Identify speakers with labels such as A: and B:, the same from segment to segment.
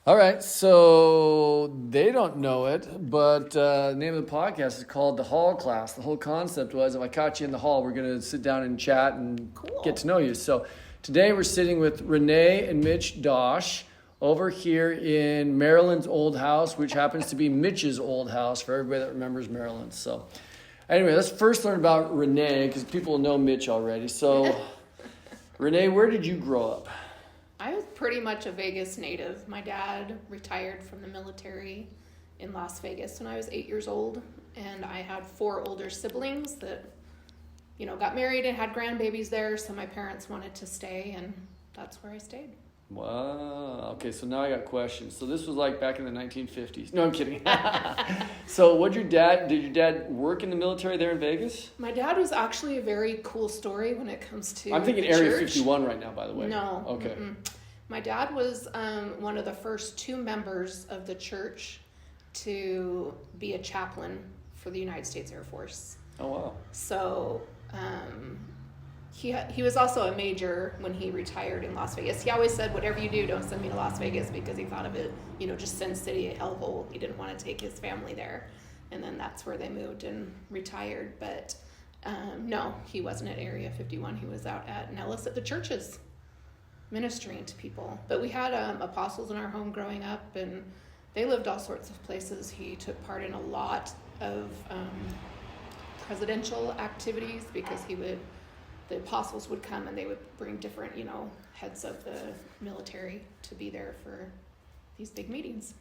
A: All right, so they don't know it, but the name of the podcast is called The Hall Class. The whole concept was if I caught you in the hall, we're going to sit down and chat and get to know you. So today we're sitting with Renae and Mitch Dosch over here in Maryland's old house, which happens to be Mitch's old house for everybody that remembers Maryland. So anyway, let's first learn about Renae because people know Mitch already. So Renae, where did you grow up?
B: I was pretty much a Vegas native. My dad retired from the military in Las Vegas when I was 8 years old, and I had 4 older siblings that, got married and had grandbabies there, so my parents wanted to stay, and that's where I stayed.
A: Wow. Okay, so now I got questions. So this was like back in the 1950s. No, I'm kidding. So did your dad work in the military there in Vegas?
B: My dad was actually a very cool story when it comes to
A: I'm thinking Area 51 right now, by the way.
B: No.
A: Okay.
B: Mm-mm. My dad was one of the first 2 members of the church to be a chaplain for the United States Air Force.
A: Oh, wow.
B: So he was also a major when he retired in Las Vegas. He always said, whatever you do, don't send me to Las Vegas, because he thought of it, just Sin City, a hellhole. He didn't want to take his family there. And then that's where they moved and retired. But no, he wasn't at Area 51. He was out at Nellis at the churches, ministering to people. But we had apostles in our home growing up, and they lived all sorts of places. He took part in a lot of presidential activities, because the apostles would come and they would bring different, heads of the military to be there for these big meetings.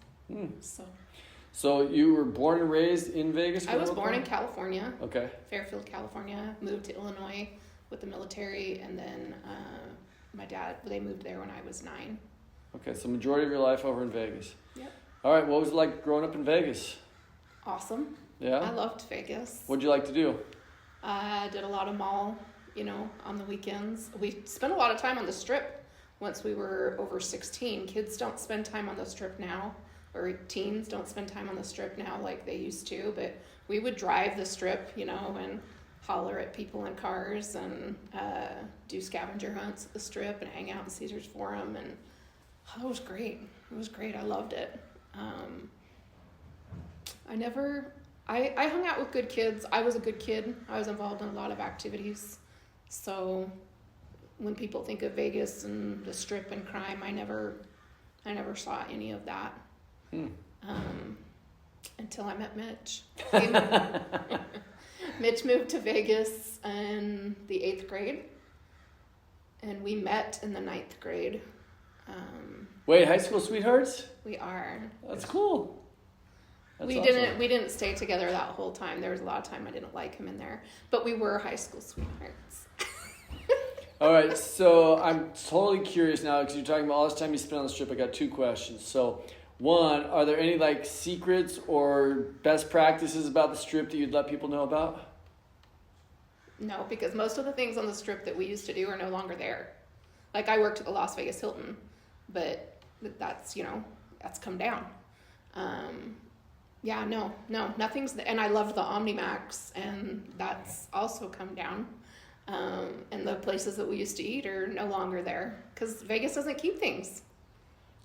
A: So you were born and raised in Vegas?
B: I was born in California.
A: Okay.
B: Fairfield, California. Moved to Illinois with the military, and then my dad, they moved there when I was 9.
A: Okay, so majority of your life over in Vegas.
B: Yep.
A: All right, what was it like growing up in Vegas?
B: Awesome.
A: Yeah?
B: I loved Vegas.
A: What'd you like to do?
B: I did a lot of mall, on the weekends. We spent a lot of time on the Strip once we were over 16. Kids don't spend time on the Strip now, or teens don't spend time on the Strip now like they used to, but we would drive the Strip, and holler at people in cars and do scavenger hunts at the Strip and hang out in Caesar's Forum, and it was great. It was great. I loved it. I hung out with good kids. I was a good kid. I was involved in a lot of activities. So when people think of Vegas and the Strip and crime, I never saw any of that. Until I met Mitch. Mitch moved to Vegas in the 8th grade, and we met in the 9th grade.
A: Wait, high school sweethearts?
B: We are.
A: That's cool.
B: We didn't stay together that whole time. There was a lot of time I didn't like him in there, but we were high school sweethearts.
A: All right, so I'm totally curious now, because you're talking about all this time you spent on the Strip. I got 2 questions. So, one, are there any secrets or best practices about the Strip that you'd let people know about?
B: No, because most of the things on the Strip that we used to do are no longer there. Like, I worked at the Las Vegas Hilton, but that's come down. Nothing's, and I loved the Omnimax, and that's also come down. And the places that we used to eat are no longer there, because Vegas doesn't keep things.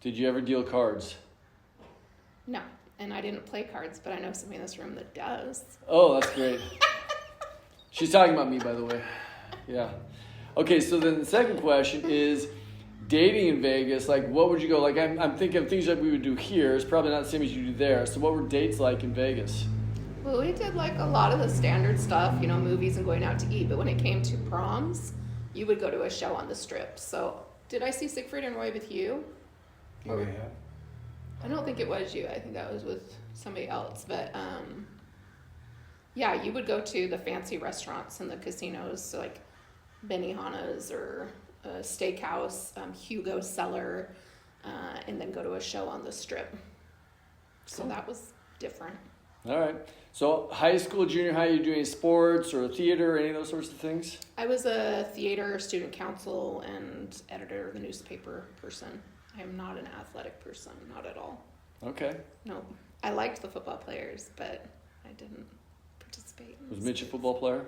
A: Did you ever deal cards?
B: No, and I didn't play cards, but I know somebody in this room that does.
A: Oh, that's great. She's talking about me, by the way. Yeah. Okay, so then the second question is dating in Vegas. What would you go? I'm thinking of things that we would do here. It's probably not the same as you do there. So what were dates like in Vegas?
B: Well, we did a lot of the standard stuff, movies and going out to eat. But when it came to proms, you would go to a show on the Strip. So did I see Siegfried and Roy with you?
A: Oh, yeah.
B: I don't think it was you. I think that was with somebody else. But you would go to the fancy restaurants and the casinos, so Benihana's or a steakhouse, Hugo Cellar, and then go to a show on the Strip. So that was different.
A: All right. So high school, junior high, you doing sports or theater, any of those sorts of things?
B: I was a theater, student council, and editor of the newspaper person. I am not an athletic person, not at all.
A: Okay.
B: No, I liked the football players, but I didn't participate in
A: Was Mitch a football player?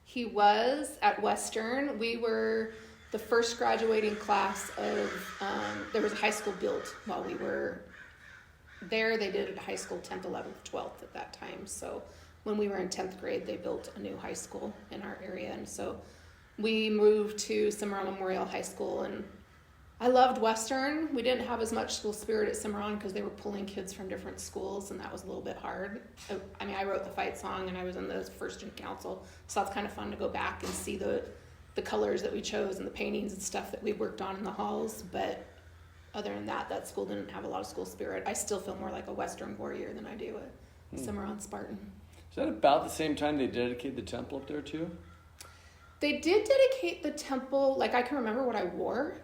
B: He was at Western. We were the first graduating class of, there was a high school built while we were there. They did high school 10th, 11th, 12th at that time. So when we were in 10th grade, they built a new high school in our area. And so we moved to Cimarron Memorial High School, and I loved Western. We didn't have as much school spirit at Cimarron because they were pulling kids from different schools, and that was a little bit hard. I mean, I wrote the fight song, and I was in the first student council, so that's kind of fun to go back and see the colors that we chose and the paintings and stuff that we worked on in the halls. But other than that, that school didn't have a lot of school spirit. I still feel more like a Western warrior than I do a Cimarron Spartan.
A: Is that about the same time they dedicated the temple up there too?
B: They did dedicate the temple. Like, I can remember what I wore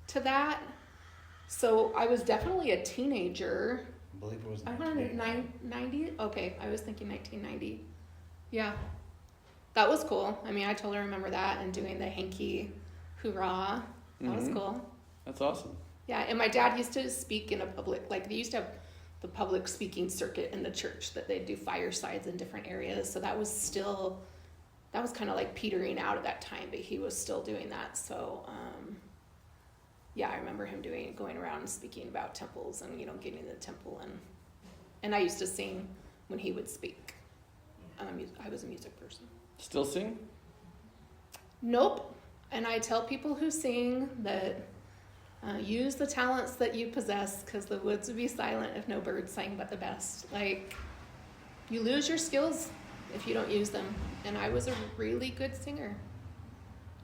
B: to that. So I was definitely a teenager.
C: I believe it was
B: I went in 90. Okay, I was thinking 1990. Yeah, that was cool. I mean, I totally remember that, and doing the hanky hoorah. That was cool.
A: That's awesome.
B: Yeah, and my dad used to speak in a public, like, they used to have the public speaking circuit in the church that they'd do firesides in different areas. So that was still, that was kind of like petering out at that time, but he was still doing that. So, yeah, I remember him going around and speaking about temples and, getting in the temple. And I used to sing when he would speak. I was a music person.
A: Still sing?
B: Nope. And I tell people who sing that use the talents that you possess, because the woods would be silent if no birds sang but the best. Like, you lose your skills if you don't use them. And I was a really good singer.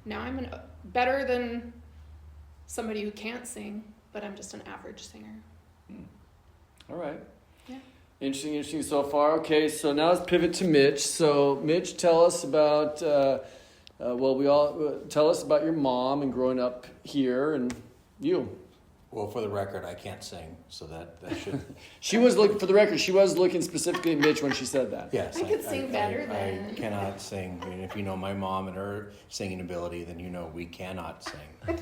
B: Now I'm better than somebody who can't sing, but I'm just an average singer.
A: All right.
B: Yeah.
A: Interesting so far. Okay, so now let's pivot to Mitch. So Mitch, tell us about, tell us about your mom and growing up here and you.
C: Well, for the record, I can't sing, so that should...
A: She was looking, for the record, she was looking specifically at Mitch when she said that.
C: Yes.
B: I could sing better than...
C: I cannot sing. I mean, if you know my mom and her singing ability, then you know we cannot sing.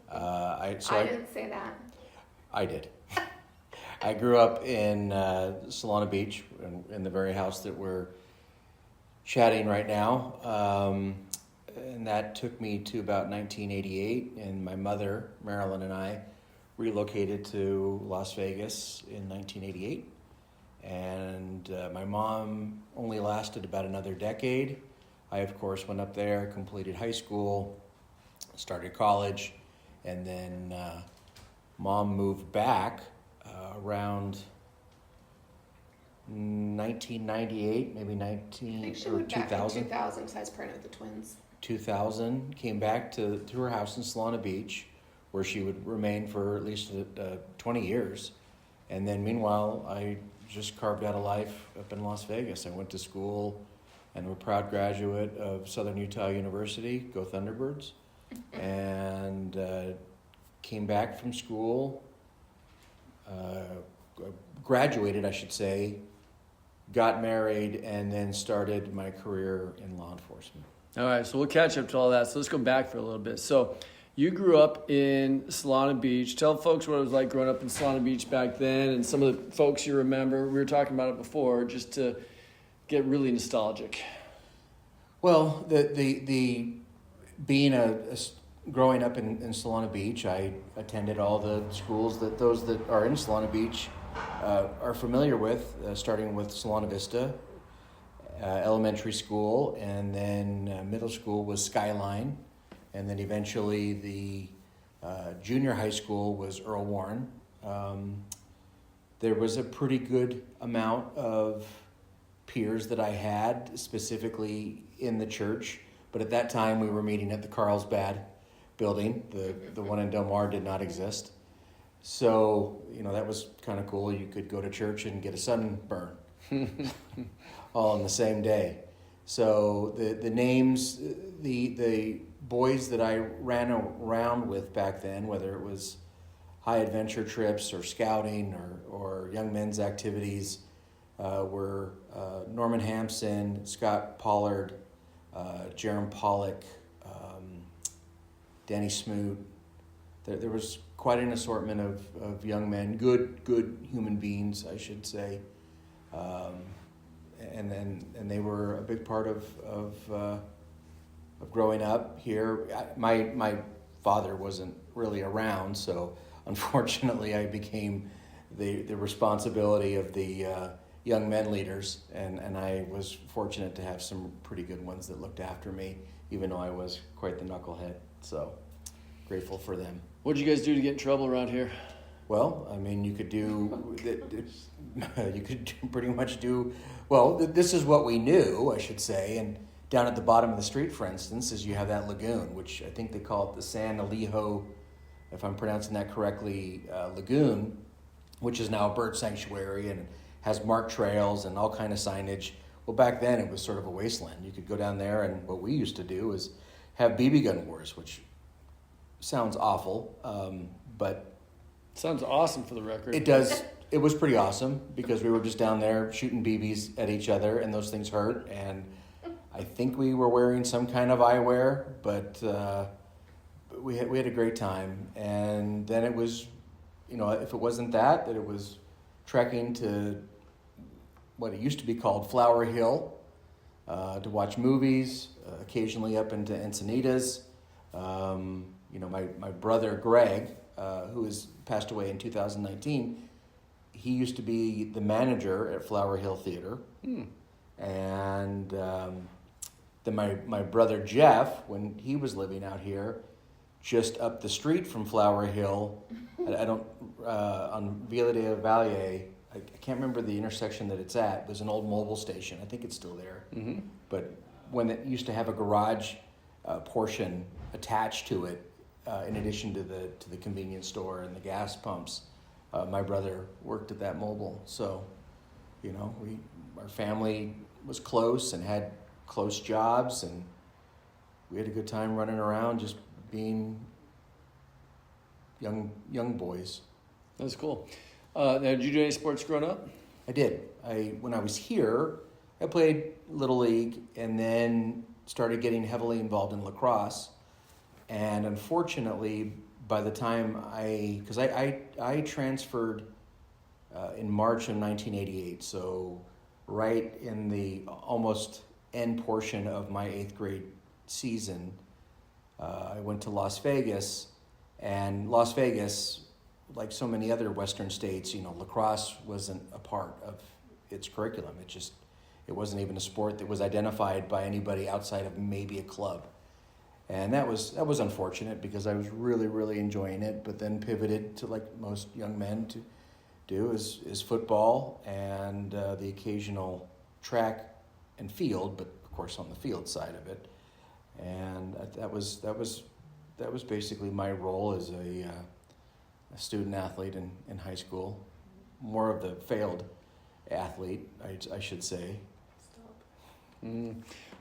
C: I
B: didn't say that.
C: I did. I grew up in Solana Beach, in the very house that we're chatting right now. And that took me to about 1988, and my mother, Marilyn, and I relocated to Las Vegas in 1988. And my mom only lasted about another decade. I, of course, went up there, completed high school, started college, and then Mom moved back around 1998, maybe 19
B: I think she
C: or
B: went
C: 2000.
B: back in 2000 because I was pregnant with the twins.
C: 2000, came back to her house in Solana Beach, where she would remain for at least 20 years. And then meanwhile, I just carved out a life up in Las Vegas. I went to school and I'm a proud graduate of Southern Utah University, go Thunderbirds, and came back from school, graduated, I should say, got married, and then started my career in law enforcement.
A: All right, so we'll catch up to all that. So let's go back for a little bit. So you grew up in Solana Beach. Tell folks what it was like growing up in Solana Beach back then and some of the folks you remember. We were talking about it before, just to get really nostalgic.
C: Well, the being growing up in Solana Beach, I attended all the schools that those that are in Solana Beach are familiar with, starting with Solana Vista Elementary School, and then middle school was Skyline, and then eventually the junior high school was Earl Warren. There was a pretty good amount of peers that I had, specifically in the church, but at that time we were meeting at the Carlsbad building. The one in Del Mar did not exist. So, that was kind of cool. You could go to church and get a sunburn all in the same day. So the names, the boys that I ran around with back then, whether it was high adventure trips or scouting or young men's activities, were Norman Hampson, Scott Pollard, Jerem Pollock, Danny Smoot. There was quite an assortment of young men, good human beings, I should say, and they were a big part of growing up here. My father wasn't really around, so unfortunately I became the responsibility of the young men leaders, and I was fortunate to have some pretty good ones that looked after me, even though I was quite the knucklehead. So grateful for them.
A: What did you guys do to get in trouble around here?
C: Well, I mean, you could do, you could pretty much do, well, this is what we knew, I should say, and down at the bottom of the street, for instance, is you have that lagoon, which I think they call it the San Elijo, if I'm pronouncing that correctly, lagoon, which is now a bird sanctuary and has marked trails and all kind of signage. Well, back then it was sort of a wasteland. You could go down there, and what we used to do is have BB gun wars, which sounds awful, but
A: Sounds awesome for the record.
C: it does. It was pretty awesome because we were just down there shooting BBs at each other, and those things hurt. And I think we were wearing some kind of eyewear, but we had a great time. And then it was, if it wasn't that it was trekking to what it used to be called Flower Hill to watch movies, occasionally up into Encinitas. My brother Greg, who has passed away in 2019, he used to be the manager at Flower Hill Theater. And then my brother Jeff, when he was living out here, just up the street from Flower Hill, on Villa de Valle, I can't remember the intersection that it's at. There's an old mobile station. I think it's still there.
A: Mm-hmm.
C: But when it used to have a garage portion attached to it, in addition to the convenience store and the gas pumps, my brother worked at that mobile. So, our family was close and had close jobs, and we had a good time running around, just being young boys.
A: That's cool. Now, did you do any sports growing up?
C: I did. When I was here, I played Little League and then started getting heavily involved in lacrosse. And unfortunately, by the time because I transferred in March of 1988, so right in the almost end portion of my 8th grade season, I went to Las Vegas, and Las Vegas, like so many other Western states, lacrosse wasn't a part of its curriculum. It wasn't even a sport that was identified by anybody outside of maybe a club. And that was unfortunate because I was really, really enjoying it, but then pivoted to, like most young men to do, is football and the occasional track and field, but of course on the field side of it. And that was basically my role as a student athlete in high school, more of the failed athlete, I should say.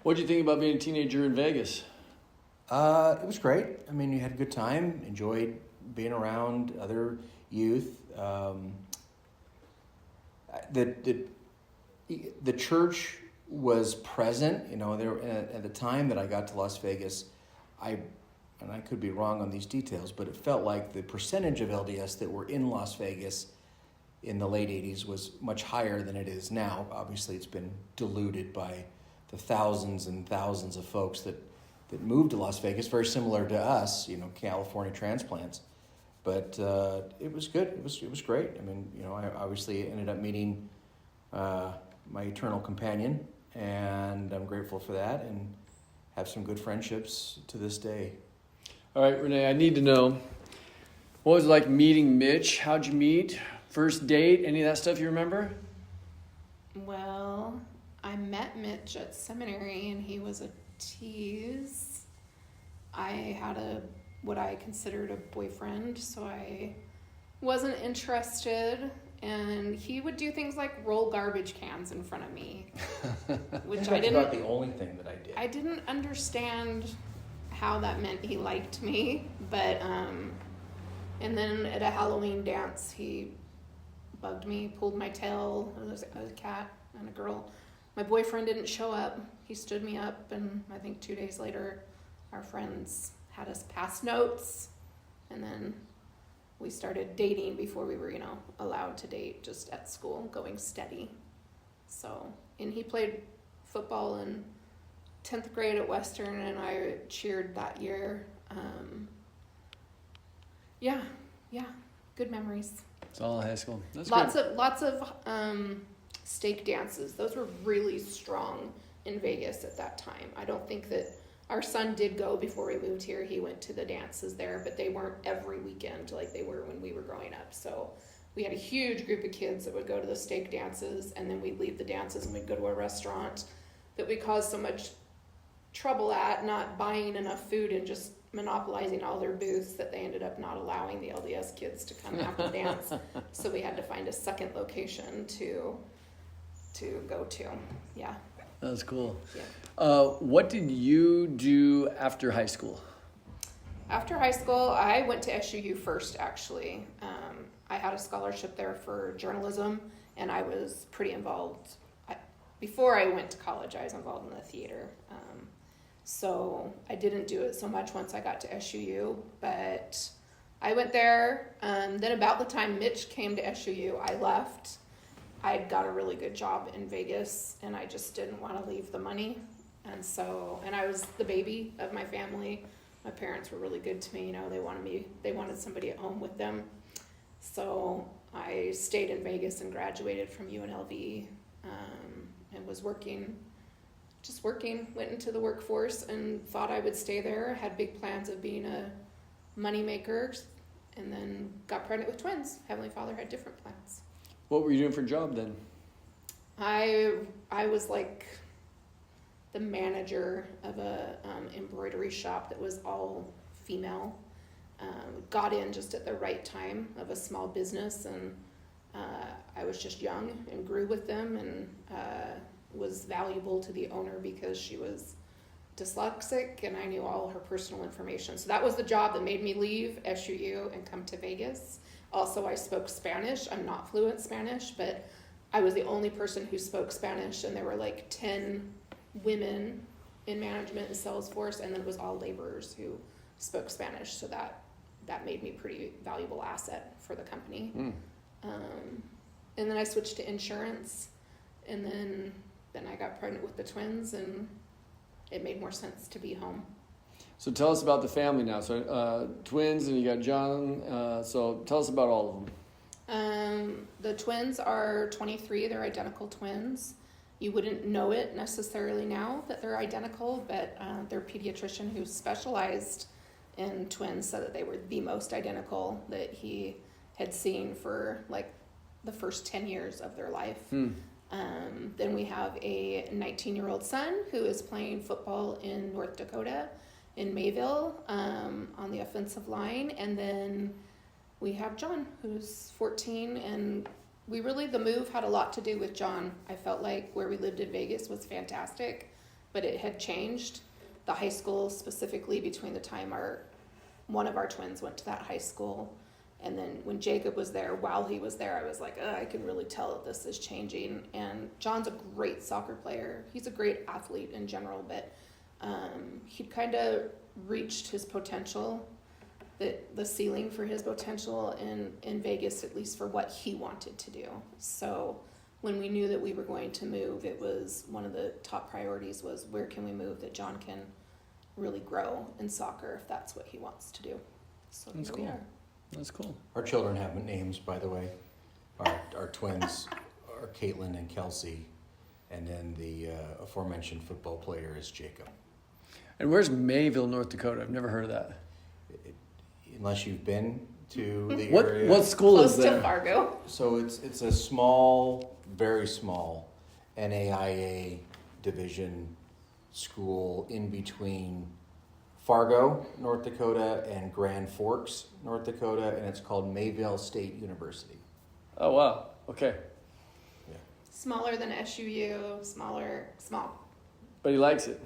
A: What did you think about being a teenager in Vegas?
C: It was great. I mean, you had a good time, enjoyed being around other youth. The church was present. There at the time that I got to Las Vegas, and I could be wrong on these details, but it felt like the percentage of LDS that were in Las Vegas in the late 80s was much higher than it is now. Obviously, it's been diluted by the thousands and thousands of folks that moved to Las Vegas, very similar to us, California transplants. But it was good. It was great. I mean, I obviously ended up meeting my eternal companion, and I'm grateful for that, and have some good friendships to this day.
A: All right, Renae, I need to know, what was it like meeting Mitch? How'd you meet? First date? Any of that stuff you remember?
B: Well, I met Mitch at seminary, and he was a tease. I had what I considered a boyfriend, so I wasn't interested, and he would do things like roll garbage cans in front of me, which
C: That's
B: I didn't.
C: about the only thing that I did.
B: I didn't understand how that meant he liked me, but and then at a Halloween dance, he bugged me, pulled my tail. It was a cat and a girl. My boyfriend didn't show up. He stood me up, and I think 2 days later, our friends had us pass notes, and then we started dating before we were, allowed to date just at school, going steady. So, and he played football in 10th grade at Western, and I cheered that year. Yeah, yeah, good memories.
A: It's all high school. That's
B: Lots of stake dances. Those were really strong in Vegas at that time. I don't think that our son did go before we moved here. He went to the dances there, but they weren't every weekend like they were when we were growing up. So we had a huge group of kids that would go to the stake dances, and then we'd leave the dances and we'd go to a restaurant that we caused so much trouble at, not buying enough food and just monopolizing all their booths, that they ended up not allowing the LDS kids to come after dance. So we had to find a second location to go to. Yeah.
A: That's cool.
B: Yeah.
A: What did you do after high school?
B: After high school, I went to SUU first, actually. I had a scholarship there for journalism, and I was pretty involved. Before I went to college, I was involved in the theater. So I didn't do it so much once I got to SUU, but I went there. Then about the time Mitch came to SUU, I left. I got a really good job in Vegas, and I just didn't want to leave the money. And I was the baby of my family. My parents were really good to me. They wanted somebody at home with them. So I stayed in Vegas and graduated from UNLV, and was working, went into the workforce and thought I would stay there. Had big plans of being a moneymaker, and then got pregnant with twins. Heavenly Father had different plans.
A: What were you doing for a job then?
B: I was like the manager of a embroidery shop that was all female. Got in just at the right time of a small business, and I was just young and grew with them, and was valuable to the owner because she was dyslexic and I knew all her personal information. So that was the job that made me leave SUU and come to Vegas. Also, I spoke Spanish. I'm not fluent Spanish, but I was the only person who spoke Spanish, and there were like 10 women in management in Salesforce, and then it was all laborers who spoke Spanish. So that made me a pretty valuable asset for the company. And then I switched to insurance, and then I got pregnant with the twins, and it made more sense to be home.
A: So tell us about the family now. So twins, and you got John. So tell us about all of them.
B: The twins are 23. They're identical twins. You wouldn't know it necessarily now that they're identical, but their pediatrician who specialized in twins said that they were the most identical that he had seen for like the first 10 years of their life. Then we have a 19-year-old son who is playing football in North Dakota, in Mayville, on the offensive line. And then we have John, who's 14, and the move had a lot to do with John. I felt like where we lived in Vegas was fantastic, but it had changed. The high school, specifically between the time one of our twins went to that high school, and then when Jacob was there, while he was there, I was like, I can really tell that this is changing. And John's a great soccer player. He's a great athlete in general, but he'd kind of reached his potential, the ceiling for his potential in Vegas, at least for what he wanted to do. So when we knew that we were going to move, it was one of the top priorities was where can we move that John can really grow in soccer if that's what he wants to do. So
A: That's
B: here
A: cool.
B: we are.
A: That's cool.
C: Our children have names, by the way. Our twins are Caitlin and Kelsey, and then the aforementioned football player is Jacob.
A: And where's Mayville, North Dakota? I've never heard of that.
C: Unless you've been to the
A: What
C: area.
A: what school
B: Close
A: is
B: to
A: there?
B: Fargo.
C: So it's a small, very small NAIA division school in between Fargo, North Dakota, and Grand Forks, North Dakota, and it's called Mayville State University.
A: Oh wow. Okay.
B: Smaller than SUU, small.
A: But he likes it.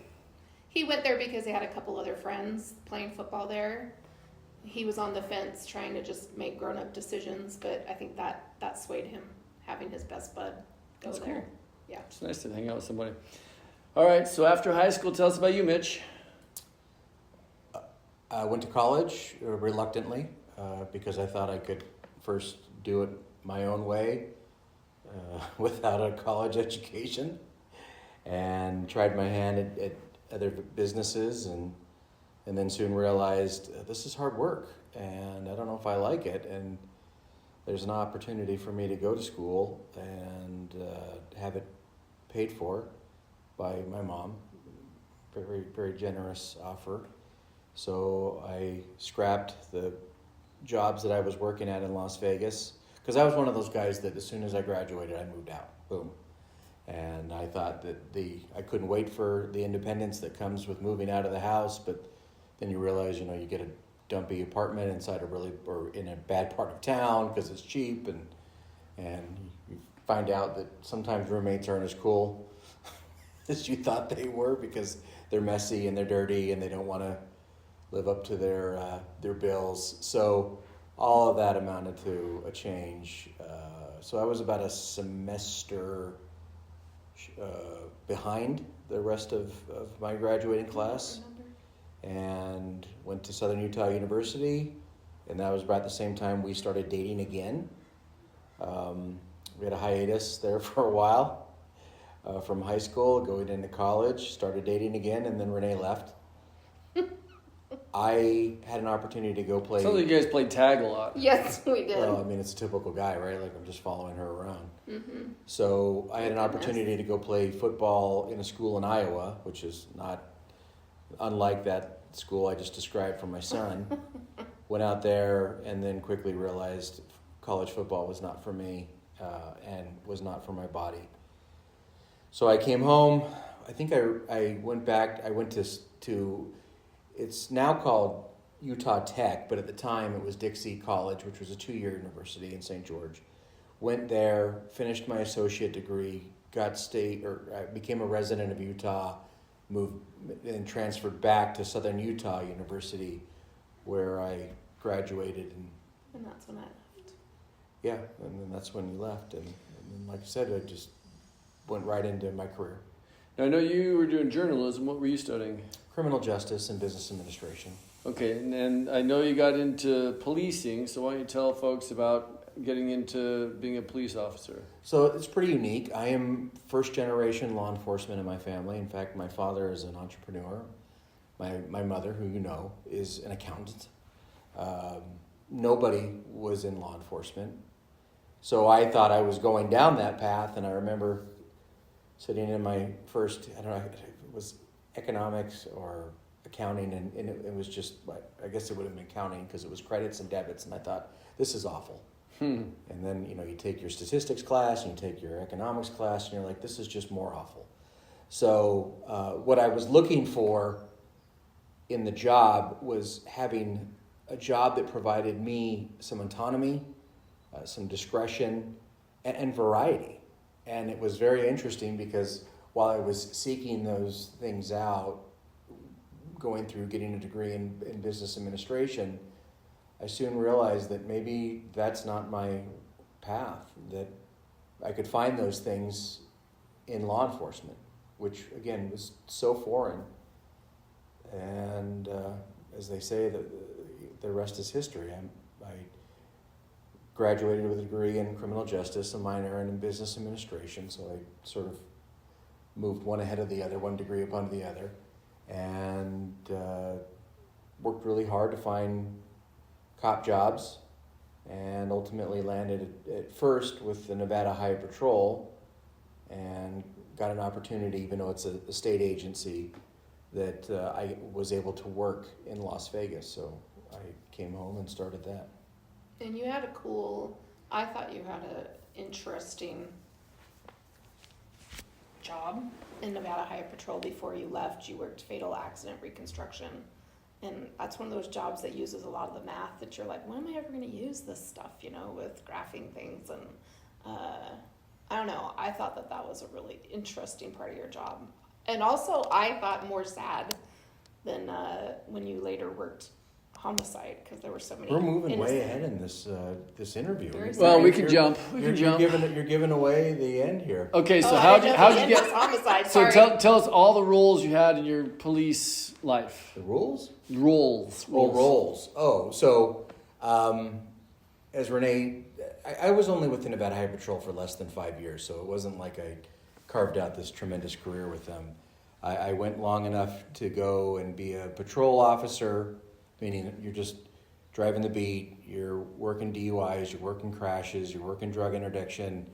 B: He went there because he had a couple other friends playing football there. He was on the fence trying to just make grown-up decisions, but I think that swayed him, having his best bud go
A: That's
B: there.
A: cool.
B: Yeah.
A: It's nice to hang out with somebody. All right. So after high school, tell us about you, Mitch.
C: I went to college reluctantly because I thought I could first do it my own way without a college education, and tried my hand at other businesses, and then soon realized this is hard work. and I don't know if I like it. And there's an opportunity for me to go to school and have it paid for by my mom. Very, very generous offer. So I scrapped the jobs that I was working at in Las Vegas, because I was one of those guys that as soon as I graduated, I moved out. Boom. And I thought that I couldn't wait for the independence that comes with moving out of the house, but then you realize, you get a dumpy apartment inside or in a bad part of town because it's cheap, and you find out that sometimes roommates aren't as cool as you thought they were, because they're messy and they're dirty and they don't want to live up to their bills. So all of that amounted to a change. So I was about a semester behind the rest of my graduating class, and went to Southern Utah University, and that was about the same time we started dating again. We had a hiatus there for a while from high school, going into college, started dating again, and then Renae left. I had an opportunity to go play.
A: Sounds like you guys played tag a lot.
B: Yes, we did.
C: Well, I mean, it's a typical guy, right? Like, I'm just following her around.
B: Mm-hmm.
C: So I had an opportunity to go play football in a school in Iowa, which is not unlike that school I just described for my son. Went out there and then quickly realized college football was not for me and was not for my body. So I came home. I think I went back. I went to it's now called Utah Tech, but at the time it was Dixie College, which was a 2-year university in St. George. Went there, finished my associate degree, I became a resident of Utah, moved and transferred back to Southern Utah University, where I graduated.
B: And that's when I left.
C: Yeah, and then that's when you left. And then, like I said, I just went right into my career.
A: Now, I know you were doing journalism. What were you studying?
C: Criminal justice and business administration.
A: Okay, and I know you got into policing, so why don't you tell folks about getting into being a police officer?
C: So it's pretty unique. I am first generation law enforcement in my family. In fact, my father is an entrepreneur. My mother, who you know, is an accountant. Nobody was in law enforcement. So I thought I was going down that path, and I remember sitting in my first, I don't know, it was economics or accounting, and it was just, I guess it would have been accounting because it was credits and debits, and I thought, this is awful. And then, you take your statistics class and you take your economics class, and you're like, this is just more awful. So what I was looking for in the job was having a job that provided me some autonomy, some discretion, and variety. And it was very interesting because while I was seeking those things out, going through getting a degree in business administration, I soon realized that maybe that's not my path, that I could find those things in law enforcement, which, again, was so foreign. And as they say, the rest is history. I graduated with a degree in criminal justice, a minor in business administration, so I sort of moved one ahead of the other, one degree upon the other, and worked really hard to find cop jobs, and ultimately landed at first with the Nevada Highway Patrol, and got an opportunity, even though it's a state agency, that I was able to work in Las Vegas. So I came home and started that.
B: And you had I thought you had an interesting job in Nevada Highway Patrol. Before you left, you worked fatal accident reconstruction. And that's one of those jobs that uses a lot of the math that you're like, when am I ever going to use this stuff, with graphing things? And I don't know. I thought that was a really interesting part of your job. And also, I thought more sad than when you later worked homicide, because there were so many.
C: We're moving
B: innocent.
C: way ahead in this interview.
A: Well, we can jump.
C: You're giving away the end here.
A: Okay, so
B: how'd
A: you get
B: homicide?
A: So
B: Sorry.
A: tell us all the roles you had in your police life.
C: The rules?
A: Roles.
C: Oh, so as Renae, I was only with the Nevada Highway Patrol for less than 5 years, so it wasn't like I carved out this tremendous career with them. I went long enough to go and be a patrol officer, meaning you're just driving the beat, you're working DUIs, you're working crashes, you're working drug interdiction,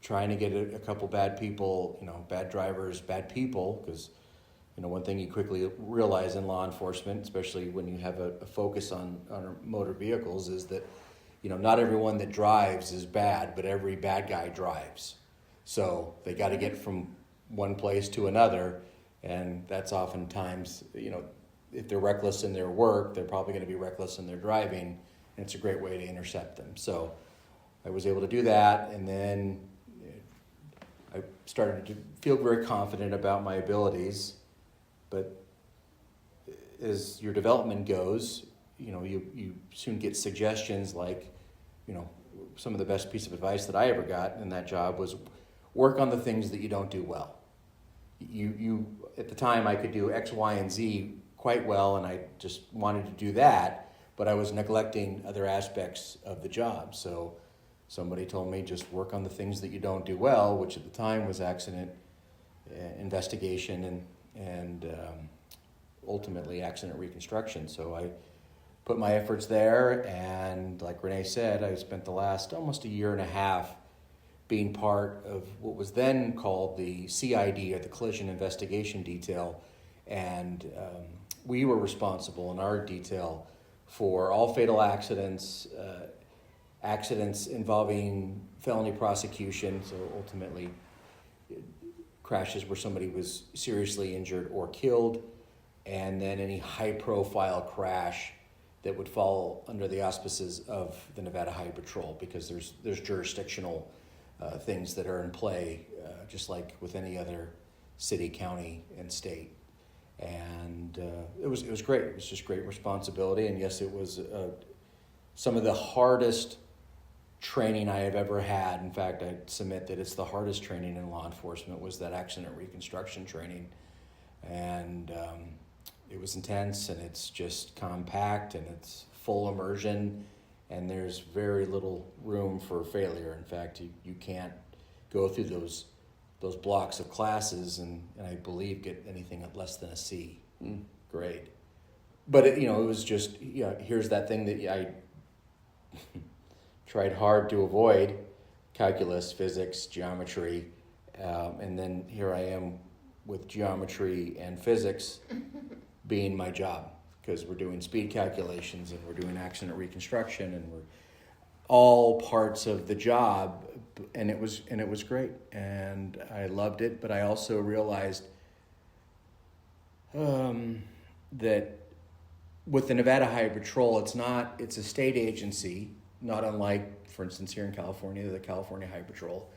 C: trying to get a couple bad people, bad drivers, bad people, because one thing you quickly realize in law enforcement, especially when you have a focus on motor vehicles, is that not everyone that drives is bad, but every bad guy drives. So they got to get from one place to another, and that's oftentimes, if they're reckless in their work, they're probably going to be reckless in their driving, and it's a great way to intercept them. So I was able to do that, and then I started to feel very confident about my abilities. But as your development goes, you soon get suggestions like, some of the best piece of advice that I ever got in that job was work on the things that you don't do well. You at the time I could do X, Y, and Z quite well, and I just wanted to do that, but I was neglecting other aspects of the job. So somebody told me just work on the things that you don't do well, which at the time was accident investigation and ultimately accident reconstruction. So I put my efforts there, and like Renae said, I spent the last almost a year and a half being part of what was then called the CID, or the Collision Investigation Detail, and we were responsible in our detail for all fatal accidents, accidents involving felony prosecution, so ultimately crashes where somebody was seriously injured or killed, and then any high-profile crash that would fall under the auspices of the Nevada Highway Patrol, because there's jurisdictional things that are in play, just like with any other city, county, and state. And it was great. It was just great responsibility, and yes, it was some of the hardest training I have ever had. In fact, I submit that it's the hardest training in law enforcement was that accident reconstruction training. And it was intense, and it's just compact, and it's full immersion, and there's very little room for failure. In fact, you can't go through those blocks of classes and I believe get anything at less than a C grade. But it was just, here's that thing that I tried hard to avoid: calculus, physics, geometry, and then here I am with geometry and physics being my job, because we're doing speed calculations and we're doing accident reconstruction, and we're all parts of the job, and it was great, and I loved it. But I also realized that with the Nevada Highway Patrol, it's a state agency, not unlike, for instance, here in California, the California Highway Patrol,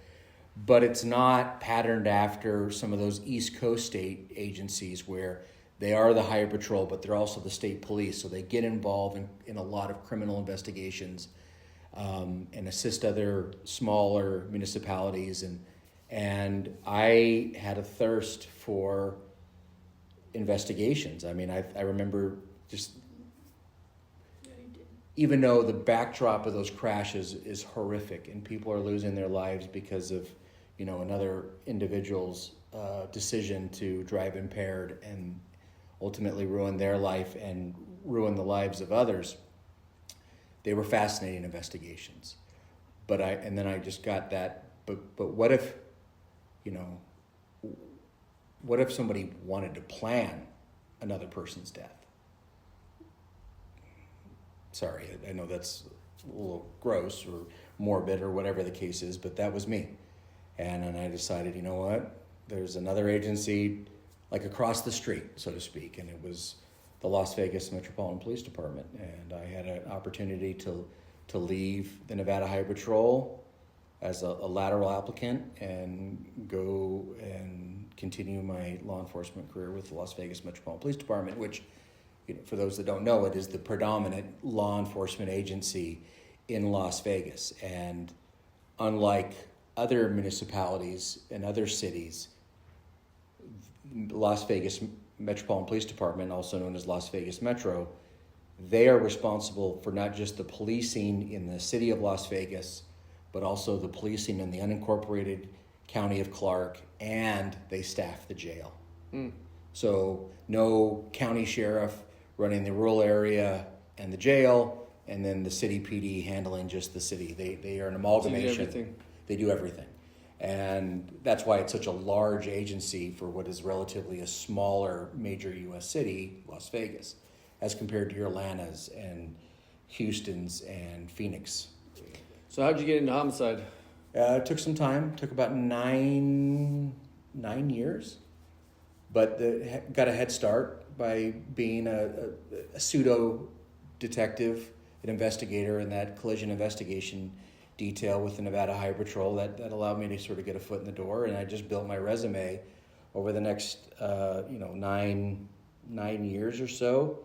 C: but it's not patterned after some of those East Coast state agencies where they are the Highway Patrol, but they're also the state police, so they get involved in a lot of criminal investigations and assist other smaller municipalities. And I had a thirst for investigations. I mean, I remember just, even though the backdrop of those crashes is horrific and people are losing their lives because of, another individual's decision to drive impaired and ultimately ruin their life and ruin the lives of others, they were fascinating investigations. But then I just got that, but what if, what if somebody wanted to plan another person's death? Sorry, I know that's a little gross or morbid or whatever the case is, but that was me. And then I decided, you know what? There's another agency like across the street, so to speak, and it was the Las Vegas Metropolitan Police Department. And I had an opportunity to leave the Nevada Highway Patrol as a lateral applicant and go and continue my law enforcement career with the Las Vegas Metropolitan Police Department, which, for those that don't know, it is the predominant law enforcement agency in Las Vegas. And unlike other municipalities and other cities, Las Vegas Metropolitan Police Department, also known as Las Vegas Metro, they are responsible for not just the policing in the city of Las Vegas, but also the policing in the unincorporated county of Clark, and they staff the jail. So no county sheriff running the rural area and the jail, and then the city PD handling just the city. They are an amalgamation.
A: Everything.
C: They do everything. And that's why it's such a large agency for what is relatively a smaller major U.S. city, Las Vegas, as compared to your Atlantas and Houston's and Phoenix.
A: So how'd you get into homicide?
C: It took some time. Took about nine years, but got a head start by being a pseudo detective, an investigator in that collision investigation detail with the Nevada Highway Patrol. That allowed me to sort of get a foot in the door, and I just built my resume over the next 9 years or so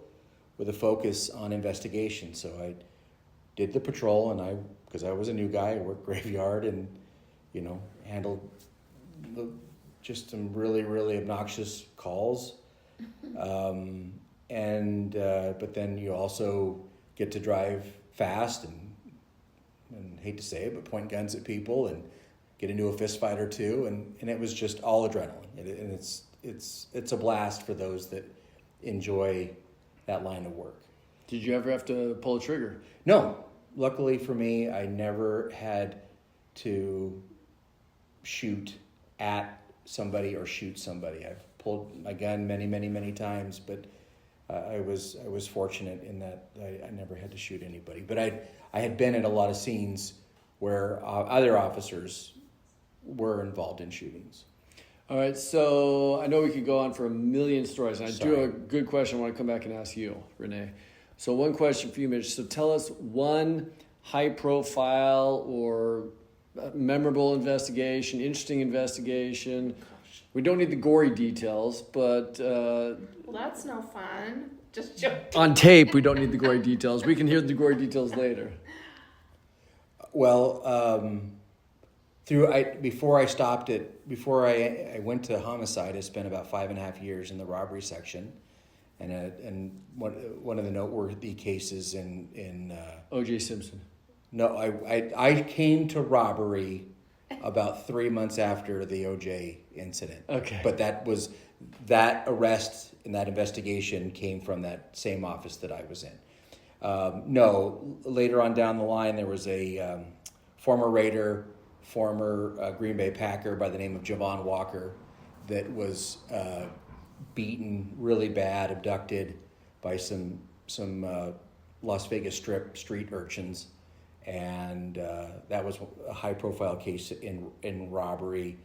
C: with a focus on investigation. So I did the patrol, and because I was a new guy, I worked graveyard and handled just some really, really obnoxious calls. But then you also get to drive fast and hate to say it, but point guns at people and get into a fist fight or two, and it was just all adrenaline. And it's a blast for those that enjoy that line of work.
A: Did you ever have to pull a trigger?
C: No, luckily for me, I never had to shoot at somebody or shoot somebody. I've pulled my gun many, many, many times, but I was fortunate in that I never had to shoot anybody. But I had been at a lot of scenes where other officers were involved in shootings.
A: All right, so I know we could go on for a million stories, and I do
C: Sorry.
A: have a good question I want to come back and ask you, Renae. So one question for you, Mitch. So tell us one high-profile or memorable investigation, interesting investigation. We don't need the gory details, but
B: Well, that's no fun. Just joking.
A: on tape, we don't need the gory details. We can hear the gory details later.
C: Well, before I went to homicide, I spent about 5.5 years in the robbery section, and one of the noteworthy cases in
A: O.J. Simpson.
C: No, I came to robbery about 3 months after the O.J. incident.
A: Okay.
C: But that arrest and that investigation came from that same office that I was in. No, later on down the line, there was a former Raider, former Green Bay Packer by the name of Javon Walker that was beaten really bad, abducted by some Las Vegas Strip street urchins. And that was a high-profile case in robbery.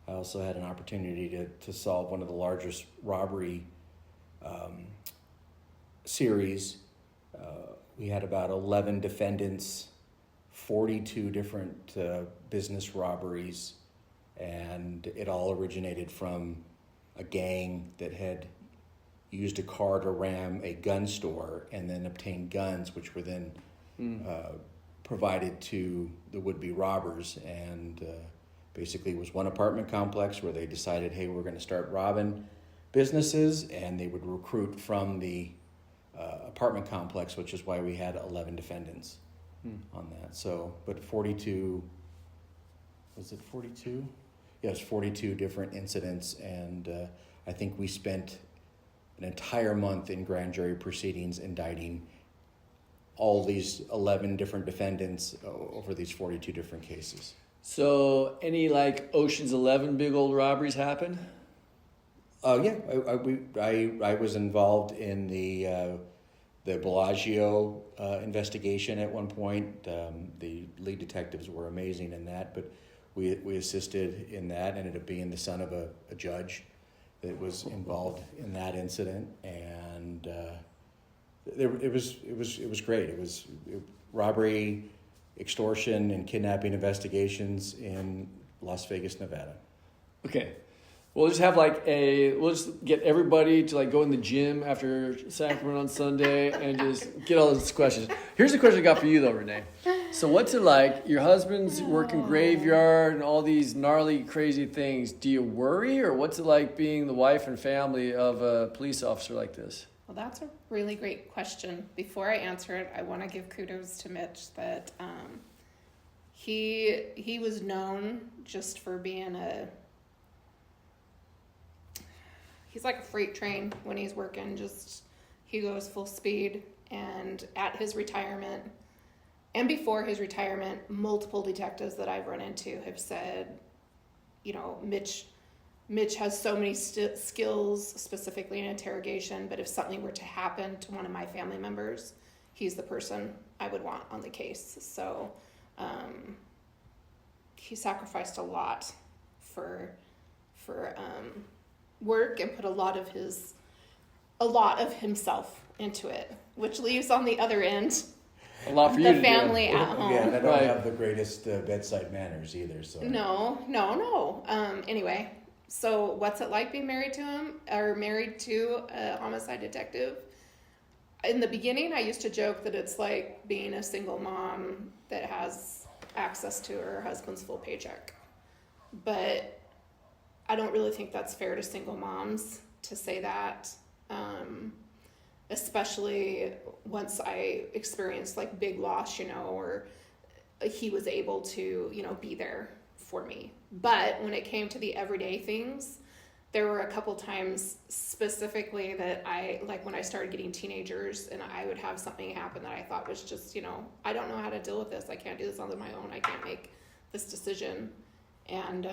C: I also had an opportunity to solve one of the largest robbery series. We had about 11 defendants, 42 different business robberies, and it all originated from a gang that had used a car to ram a gun store and then obtained guns, which were then provided to the would-be robbers. And basically it was one apartment complex where they decided, hey, we're going to start robbing businesses, and they would recruit from the apartment complex, which is why we had 11 defendants on that. So, but 42, was it 42? Yes, 42 different incidents, and I think we spent an entire month in grand jury proceedings indicting all these 11 different defendants over these 42 different cases.
A: So any like Ocean's 11 big old robberies happen?
C: Yeah, I was involved in the Bellagio investigation at one point. The lead detectives were amazing in that, but we assisted in that. Ended up being the son of a judge that was involved in that incident, and it was great. It was robbery, extortion, and kidnapping investigations in Las Vegas, Nevada.
A: Okay. We'll just have we'll just get everybody to like go in the gym after sacrament on Sunday and just get all these questions. Here's a question I got for you though, Renae. So what's it like? Your husband's working graveyard and all these gnarly, crazy things. Do you worry, or what's it like being the wife and family of a police officer like this?
B: Well, that's a really great question. Before I answer it, I want to give kudos to Mitch that he was known just for being he's like a freight train when he's working. Just he goes full speed, And at his retirement, and before his retirement, multiple detectives that I've run into have said, you know, Mitch has so many skills, specifically in interrogation, but if something were to happen to one of my family members, he's the person I would want on the case. So he sacrificed a lot for work and put a lot of himself into it, which leaves on the other end
A: A lot for you
B: the
A: to
B: family
A: do.
B: at home.
C: Again, I don't
A: Right.
C: have the greatest bedside manners either. So
B: No. Anyway, so what's it like being married to him, or married to a homicide detective? In the beginning, I used to joke that it's like being a single mom that has access to her husband's full paycheck. But I don't really think that's fair to single moms to say that, especially once I experienced like big loss, you know, or he was able to, you know, be there for me. But when it came to the everyday things, there were a couple times specifically that I, like when I started getting teenagers and I would have something happen that I thought was just, you know, I don't know how to deal with this. I can't do this on my own. I can't make this decision. And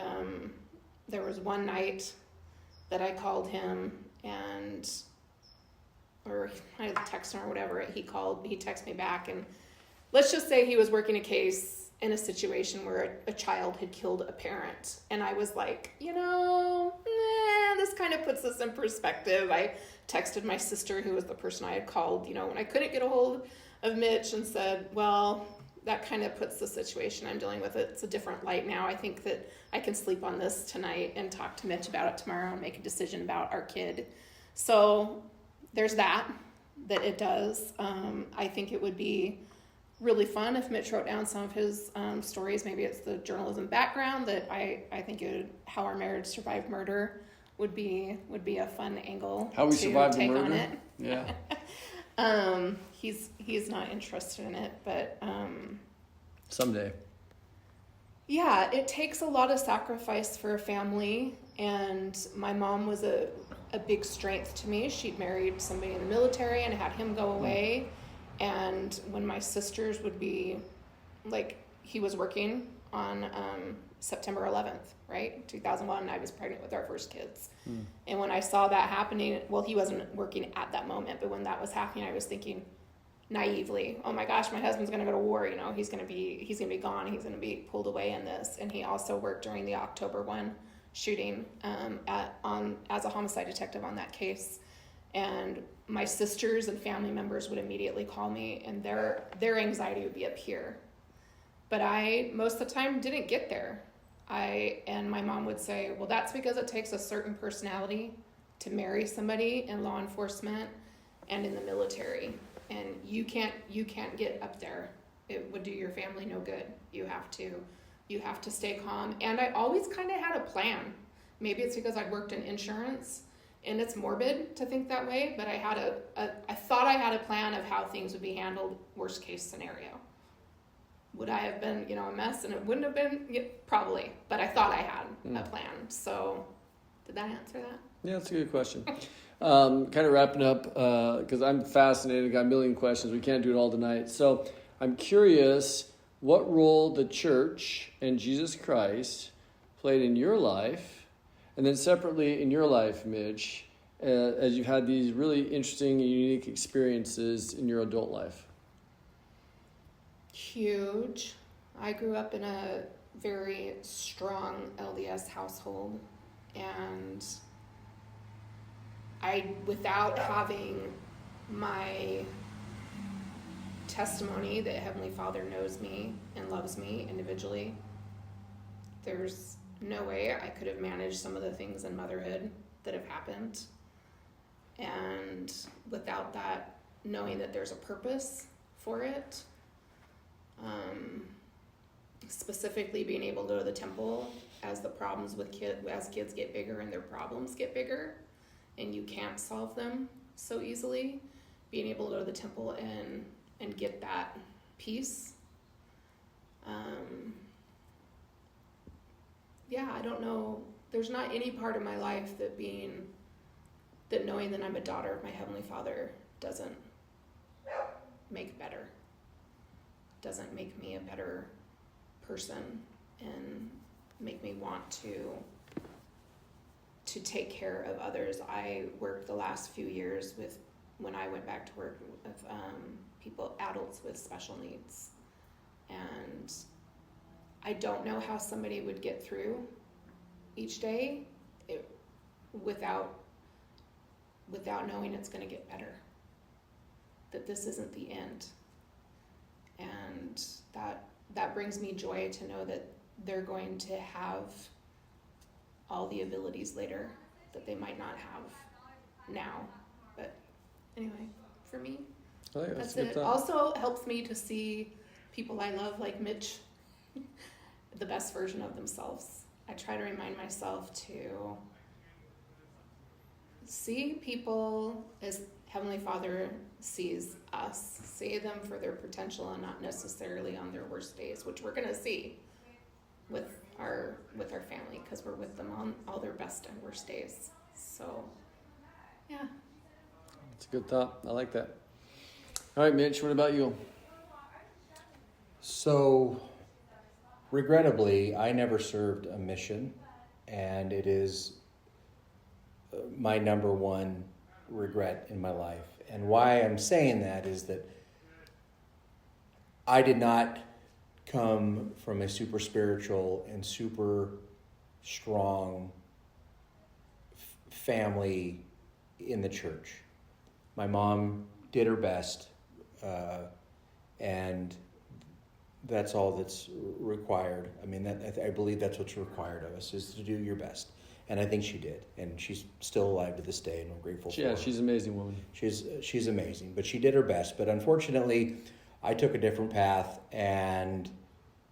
B: there was one night that I called him or I texted him or whatever. He texted me back, and let's just say he was working a case in a situation where a child had killed a parent. And I was like, you know, this kind of puts this in perspective. I texted my sister, who was the person I had called, you know, when I couldn't get a hold of Mitch, and said, well, that kind of puts the situation I'm dealing with. It's a different light now. I think that I can sleep on this tonight and talk to Mitch about it tomorrow and make a decision about our kid. So there's that it does. I think it would be really fun if Mitch wrote down some of his stories. Maybe it's the journalism background that I think how our marriage survived murder would be a fun angle.
A: How we
B: to
A: survived the
B: take
A: murder.
B: on it.
A: Yeah.
B: He's not interested in it, but
A: Someday.
B: yeah, it takes a lot of sacrifice for a family, and my mom was a big strength to me. She'd married somebody in the military and had him go away. And when my sisters would be, like, he was working on September 11th, right? 2001, I was pregnant with our first kids. And when I saw that happening, well, he wasn't working at that moment, but when that was happening, I was thinking naively, oh my gosh, my husband's going to go to war, you know, he's going to be gone, he's going to be pulled away in this. And he also worked during the October 1 shooting as a homicide detective on that case. And my sisters and family members would immediately call me, and their anxiety would be up here. But I, most of the time, didn't get there. And my mom would say, well, that's because it takes a certain personality to marry somebody in law enforcement and in the military. And you can't get up there. It would do your family no good. You have to stay calm. And I always kind of had a plan. Maybe it's because I worked in insurance, and it's morbid to think that way, but I thought I had a plan of how things would be handled, worst case scenario. Would I have been, you know, a mess and it wouldn't have been? Yeah, probably, but I thought I had a plan. So did that answer that?
A: Yeah, that's a good question. Kind of wrapping up, because I'm fascinated, got a million questions. We can't do it all tonight. So I'm curious what role the church and Jesus Christ played in your life, and then separately in your life, Mitch, as you've had these really interesting and unique experiences in your adult life.
B: Huge. I grew up in a very strong LDS household, and without having my testimony that Heavenly Father knows me and loves me individually, there's no way I could have managed some of the things in motherhood that have happened. And without that, knowing that there's a purpose for it, specifically being able to go to the temple as the problems with as kids get bigger and their problems get bigger and you can't solve them so easily, being able to go to the temple and get that peace. Yeah, I don't know. There's not any part of my life that knowing that I'm a daughter of my Heavenly Father doesn't make better. Doesn't make me a better person and make me want to take care of others. I worked the last few years when I went back to work with adults with special needs. And I don't know how somebody would get through each day without knowing it's going to get better. That this isn't the end. And that brings me joy to know that they're going to have all the abilities later that they might not have now. But anyway, for me, that's it. Also helps me to see people I love, like Mitch, the best version of themselves. I try to remind myself to see people as Heavenly Father sees us, see them for their potential and not necessarily on their worst days, which we're going to see with our family because we're with them on all their best and worst days. So, yeah.
A: That's a good thought. I like that. All right, Mitch, what about you?
C: So, regrettably, I never served a mission, and it is my number one regret in my life. And why I'm saying that is that I did not come from a super spiritual and super strong family in the church. My mom did her best, and that's all that's required. I mean, I believe that's what's required of us, is to do your best. And I think she did, and she's still alive to this day, and I'm grateful for her.
A: Yeah, she's an amazing woman.
C: She's amazing, but she did her best. But unfortunately, I took a different path, and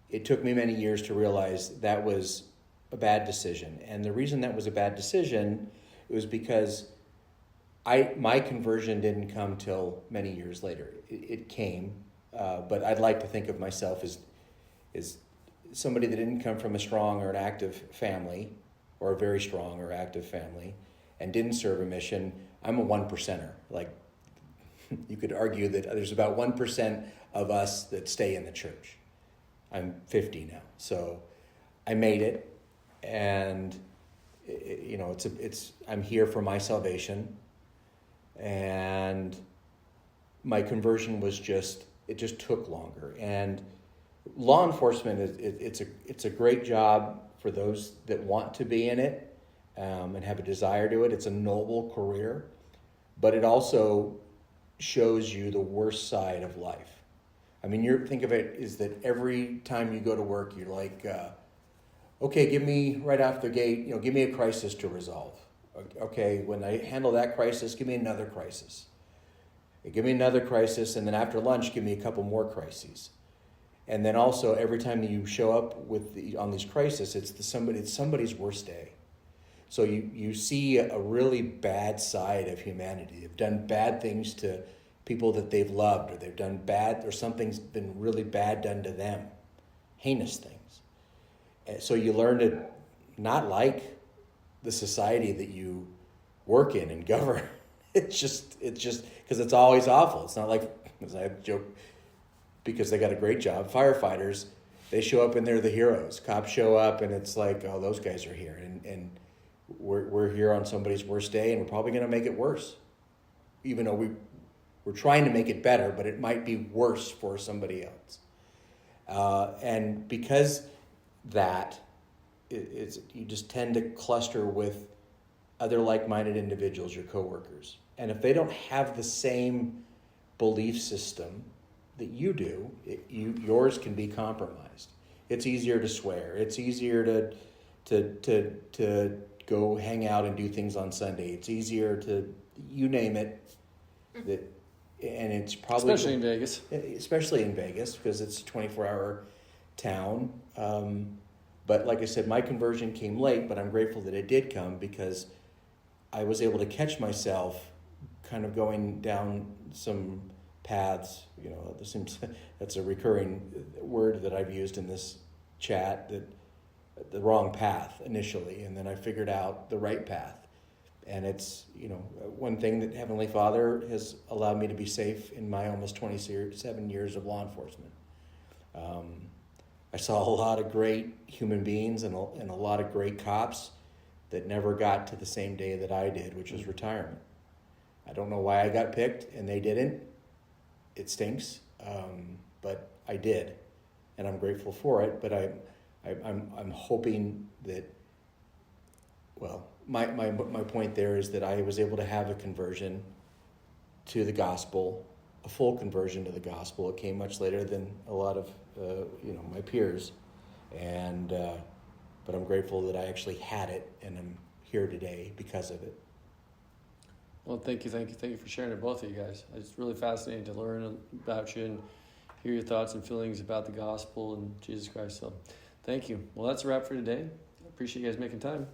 C: it took me many years to realize that was a bad decision. And the reason that was a bad decision was because my conversion didn't come till many years later. It came, but I'd like to think of myself as somebody that didn't come from a strong or an active family, or a very strong or active family, and didn't serve a mission. I'm a 1%er. Like, you could argue that there's about 1% of us that stay in the church. I'm 50 now, so I made it, and I'm here for my salvation, and my conversion was it just took longer. And law enforcement it's a great job for those that want to be in it and have a desire to it. It's a noble career, but it also shows you the worst side of life. I mean, think of it is that every time you go to work, you're like, okay, give me right off the gate, give me a crisis to resolve. Okay, when I handle that crisis, give me another crisis. Give me another crisis, and then after lunch, give me a couple more crises. And then also, every time you show up on these crises, it's somebody's worst day. So you see a really bad side of humanity. They've done bad things to people that they've loved, or they've done bad, or something's been really bad done to them, heinous things. And so you learn to not like the society that you work in and govern. It's just because it's always awful. It's not like, as I joke, because they got a great job. Firefighters, they show up and they're the heroes. Cops show up and it's like, oh, those guys are here, and we're here on somebody's worst day, and we're probably going to make it worse, even though we're trying to make it better, but it might be worse for somebody else. And because that, you just tend to cluster with other like-minded individuals, your coworkers, and if they don't have the same belief system that you do, yours can be compromised. It's easier to swear. It's easier to go hang out and do things on Sunday. It's easier to, you name it, and it's probably
A: especially in Vegas because it's a 24-hour town. But like I said, my conversion came late, but I'm grateful that it did come because I was able to catch myself kind of going down some paths. That's a recurring word that I've used in this chat, that the wrong path initially, and then I figured out the right path.
C: And it's, one thing that Heavenly Father has allowed me to be safe in my almost 27 years of law enforcement. I saw a lot of great human beings and a lot of great cops that never got to the same day that I did, which was retirement. I don't know why I got picked and they didn't. It stinks, but I did, and I'm grateful for it. But I'm hoping that, well, my point there is that I was able to have a conversion to the gospel, a full conversion to the gospel. It came much later than a lot of my peers, but I'm grateful that I actually had it, and I'm here today because of it.
A: Well, thank you for sharing it, both of you guys. It's really fascinating to learn about you and hear your thoughts and feelings about the gospel and Jesus Christ. So, thank you. Well, that's a wrap for today. I appreciate you guys making time.